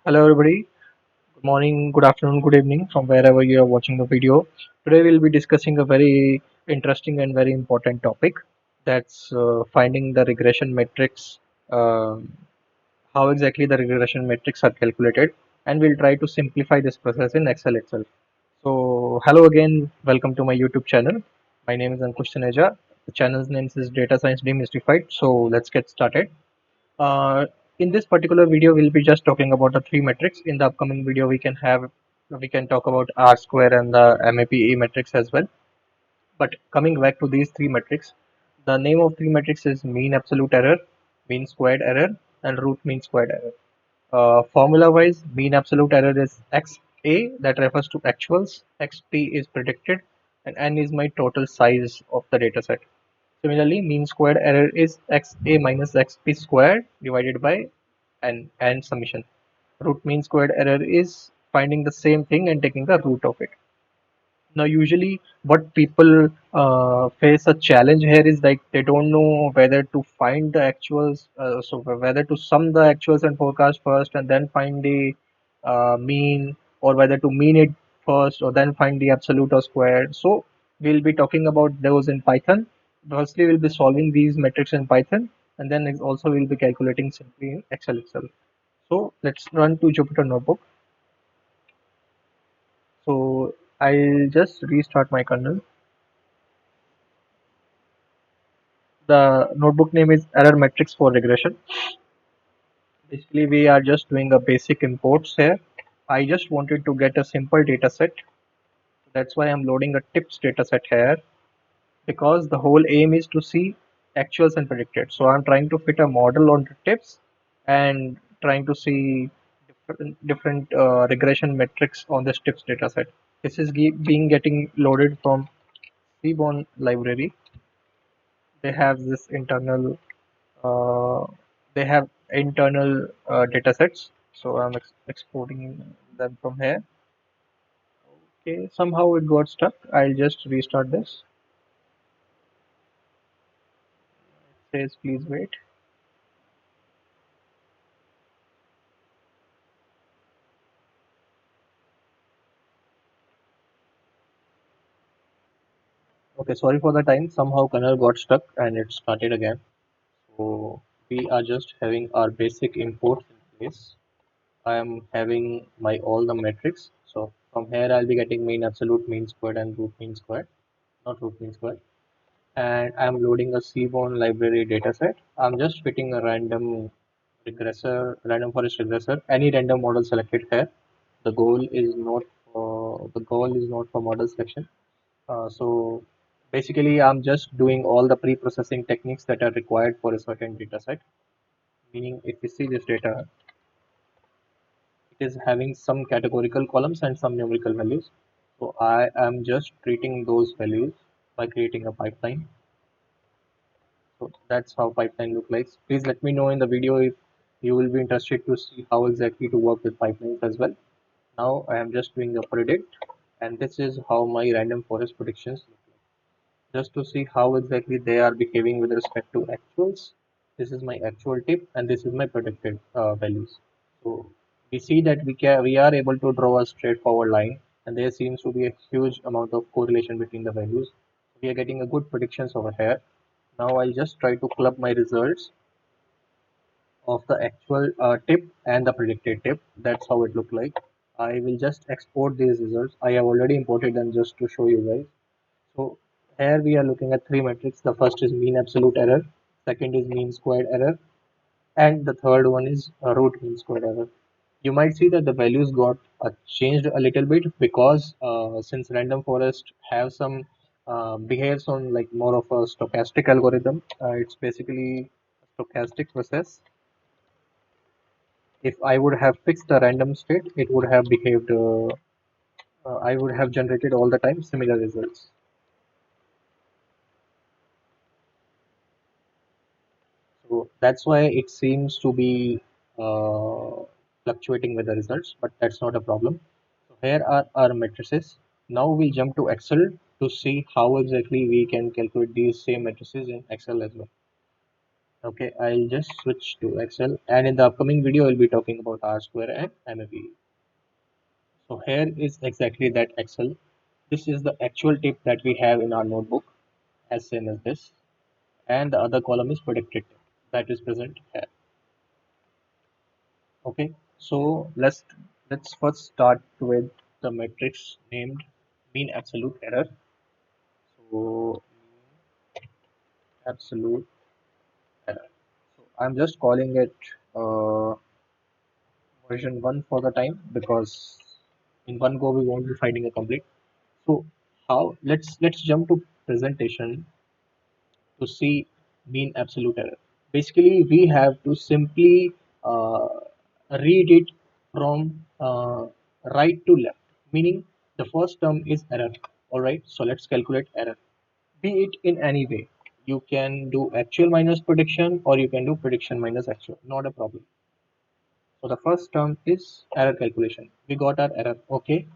Hello everybody. Good morning, good afternoon, good evening from wherever you are watching the video. Today we'll be discussing a very interesting and very important topic. That's finding the regression metrics, how exactly the regression metrics are calculated, and we'll try to simplify this process in Excel itself. So hello again, welcome to my YouTube channel. My name is Ankush Taneja. The channel's name is Data Science Demystified. So let's get started. Uh, in this particular video, we'll be just talking about the three metrics. In the upcoming video, we can talk about R square and the MAPE metrics as well. But coming back to these three metrics, the name of three metrics is mean absolute error, mean squared error, and root mean squared error. Formula wise, mean absolute error is XA, that refers to actuals, XP is predicted, and N is my total size of the data set. Similarly, mean squared error is XA minus XP squared divided by N and summation. Root mean squared error is finding the same thing and taking the root of it. Now, usually, what people face a challenge here is like they don't know whether to find the actuals, so whether to sum the actuals and forecast first and then find the mean, or whether to mean it first or then find the absolute or squared. So, we'll be talking about those in Python. Firstly, we'll be solving these metrics in Python, and then also we'll be calculating simply in Excel itself. So, let's run to Jupyter Notebook. So, I'll just restart my kernel. The notebook name is error metrics for regression. Basically, we are just doing a basic imports here. I just wanted to get a simple data set. That's why I'm loading a tips data set here, because the whole aim is to see actuals and predicted. So I'm trying to fit a model onto tips and trying to see different regression metrics on this tips data set. This is being getting loaded from Seaborn library. They have this internal uh, they have internal data sets, so I'm exporting them from here. Okay, somehow it got stuck. I'll just restart this. It says please wait. Okay, sorry for the time. Somehow kernel got stuck and it started again. So we are just having our basic imports in place. I am having my all the metrics. So from here I'll be getting mean absolute, mean squared, and root mean squared, not root mean squared. And I'm loading a Seaborn library dataset. I'm just fitting a random forest regressor, any random model selected here. The goal is not for model selection. So basically, I'm just doing all the pre-processing techniques that are required for a certain dataset. Meaning, if you see this data, it is having some categorical columns and some numerical values. So I am just treating those values by creating a pipeline. So that's how pipeline look like. Please let me know in the video if you will be interested to see how exactly to work with pipelines as well. Now I am just doing a predict, and this is how my random forest predictions look like. Just to see how exactly they are behaving with respect to actuals. This is my actual tip and this is my predicted values. So we see that we are able to draw a straightforward line, and there seems to be a huge amount of correlation between the values. We are getting a good predictions over here. Now I'll just try to club my results of the actual tip and the predicted tip. That's how it look like. I will just export these results. I have already imported them just to show you guys. So here we are looking at three metrics. The first is mean absolute error, second is mean squared error, and the third one is root mean squared error. You might see that the values got changed a little bit because since random forest have some behaves on like more of a stochastic algorithm. It's basically a stochastic process. If I would have fixed the random state, it would have behaved. I would have generated all the time similar results. So that's why it seems to be fluctuating with the results, but that's not a problem. So here are our matrices. Now we jump to Excel to see how exactly we can calculate these same matrices in Excel as well. Okay, I'll just switch to Excel, and in the upcoming video, we'll be talking about R square and MAP. So here is exactly that Excel. This is the actual tip that we have in our notebook, as same as this, and the other column is predicted tip that is present here. Okay, so let's first start with the matrix named mean absolute error. So absolute error. So I'm just calling it uh, version 1 for the time because in one go we won't be finding a complete. So how let's jump to presentation to see mean absolute error. Basically, we have to simply uh, read it from right to left, meaning the first term is error. All right, so let's calculate error. Be it in any way, you can do actual minus prediction or you can do prediction minus actual, not a problem. So the first term is error calculation. We got our error. Okay.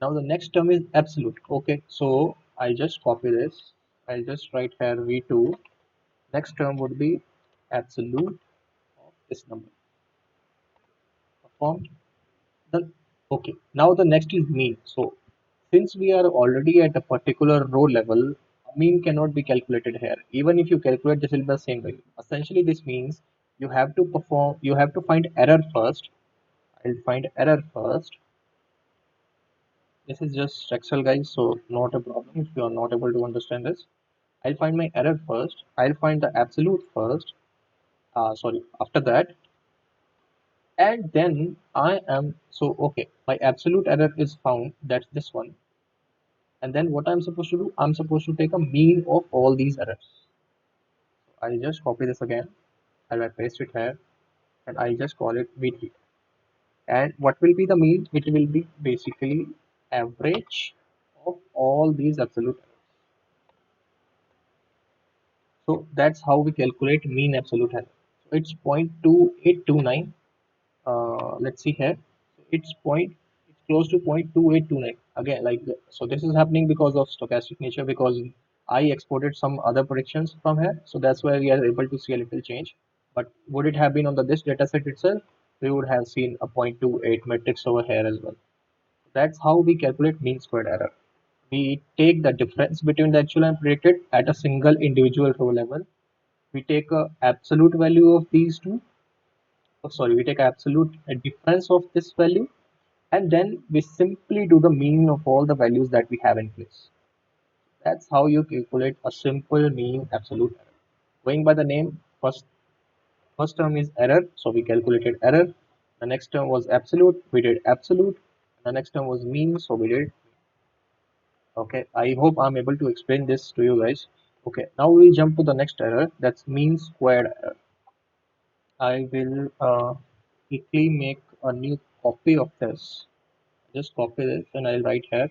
Now the next term is absolute. Okay. So I just copy this. I'll just write here V2. Next term would be absolute of this number. Performed. Then okay. Now the next is mean. So since we are already at a particular row level, mean cannot be calculated here. Even if you calculate, this will be the same value. Essentially, this means you have to find error first. I'll find error first. This is just Excel guys, so not a problem if you are not able to understand this. I'll find my error first. I'll find the absolute first. Sorry, after that, and then I am so okay. My absolute error is found. That's this one. And then what I'm supposed to do? I'm supposed to take a mean of all these errors. I'll just copy this again. I'll paste it here, and I just call it V3. And what will be the mean? It will be basically average of all these absolute errors. So that's how we calculate mean absolute error. So it's 0.2829. Let's see here. So it's close to 0.2829. Again, so this is happening because of stochastic nature because I exported some other predictions from here. So that's why we are able to see a little change. But would it have been on this data set itself? We would have seen a 0.28 matrix over here as well. That's how we calculate mean squared error. We take the difference between the actual and predicted at a single individual row level. We take a absolute value of these two. Oh, sorry, we take absolute difference of this value, and then we simply do the mean of all the values that we have in place. That's how you calculate a simple mean absolute error. Going by the name, first term is error, so we calculated error. The next term was absolute, we did absolute. The next term was mean, so we did. Okay, I hope I'm able to explain this to you guys. Okay, now we'll jump to the next error. That's mean squared error. I will quickly make a new copy of this. Just copy this and I'll write here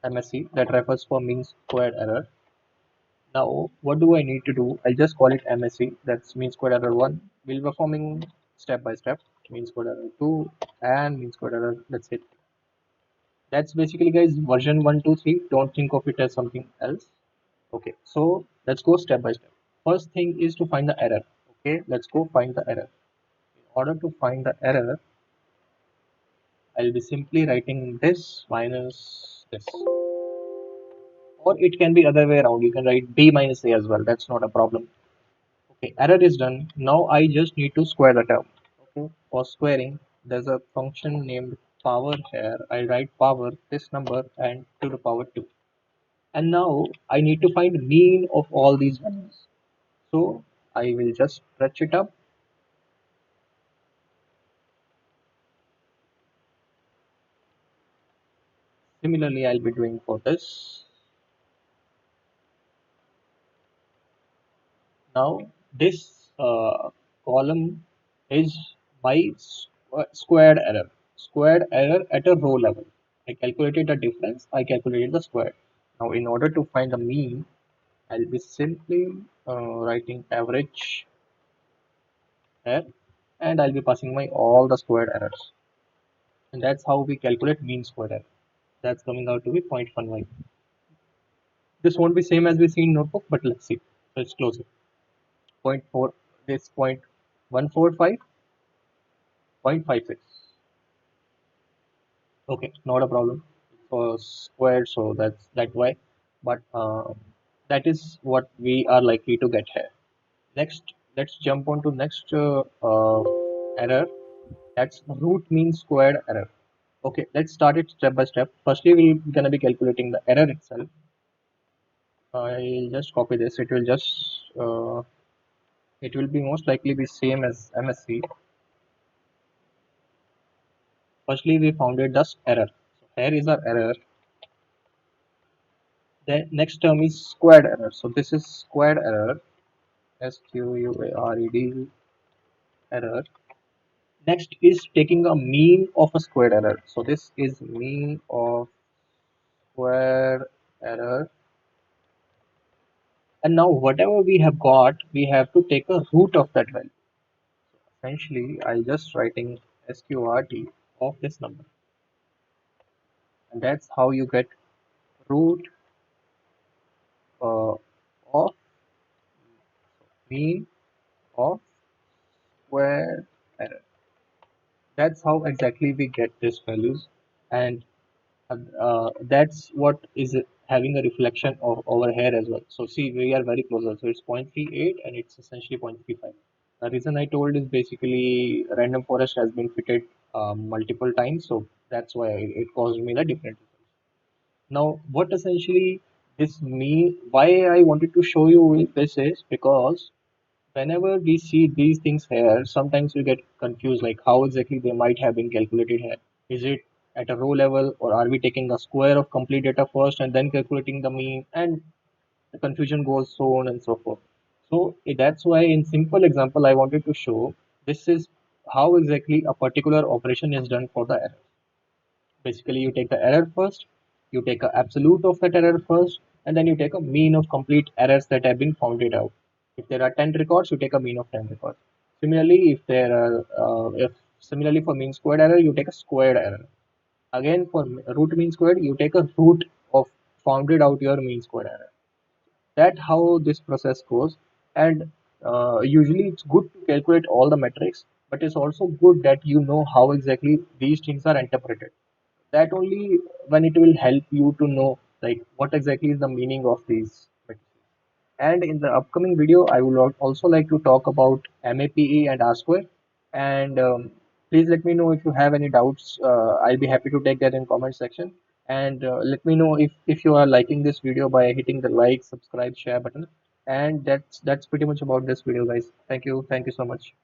MSC that refers for mean squared error. Now, what do I need to do? I'll just call it MSC. That's mean squared error 1. We'll be performing step by step. Mean squared error 2 and mean squared error. That's it. That's basically, guys, version 1, 2, 3. Don't think of it as something else. Okay, so let's go step by step. First thing is to find the error. Okay, let's go find the error. In order to find the error, I'll be simply writing this minus this. Or it can be other way around. You can write b minus a as well. That's not a problem. Okay, error is done. Now I just need to square the term. Okay, for squaring, there's a function named power here. I write power this number and to the power 2. And now I need to find mean of all these values. So I will just stretch it up. Similarly, I'll be doing for this. Now this column is my squared error. Squared error at a row level. I calculated the difference. I calculated the square. Now in order to find the mean, I'll be simply writing average here, and I'll be passing my all the squared errors. And that's how we calculate mean squared error. That's coming out to be 0.11. This won't be same as we see in notebook, but let's see. So it's closer. 0.4. this 0.145.56. Okay, not a problem for squared, so that's why. But that is what we are likely to get here. Next, let's jump on to next error. That's root mean squared error. Okay, let's start it step by step. Firstly, we're gonna be calculating the error itself. I'll just copy this. It will be most likely be same as MSC. Firstly, we founded this error. So here is our error. The next term is squared error. So this is squared error. SQUARED error. Next is taking a mean of a squared error. So this is mean of squared error. And now whatever we have got, we have to take a root of that value. Essentially, I'll just writing SQRT of this number. And that's how you get root of mean of squared error. That's how exactly we get these values, and that's what is having a reflection of over here as well. So see, we are very close. So it's 0.38 and it's essentially 0.35. The reason I told is basically random forest has been fitted multiple times, so that's why it caused me the different results. Now, what essentially this mean? Why I wanted to show you this is because whenever we see these things here, sometimes we get confused like how exactly they might have been calculated here. Is it at a row level, or are we taking a square of complete data first and then calculating the mean? And the confusion goes so on and so forth. So that's why in simple example I wanted to show this is how exactly a particular operation is done for the error. Basically, you take the error first, you take a absolute of that error first, and then you take a mean of complete errors that have been founded out. If there are 10 records, you take a mean of 10 records. Similarly, if similarly for mean squared error, you take a squared error. Again, for root mean squared, you take a root of founded out your mean squared error. That how this process goes, and usually it's good to calculate all the metrics, but it's also good that you know how exactly these things are interpreted. That only when it will help you to know like what exactly is the meaning of these metrics. And in the upcoming video, I will also like to talk about MAPE and R square. And please let me know if you have any doubts. I'll be happy to take that in comment section. And let me know if you are liking this video by hitting the like, subscribe, share button. And that's pretty much about this video, guys. Thank you so much.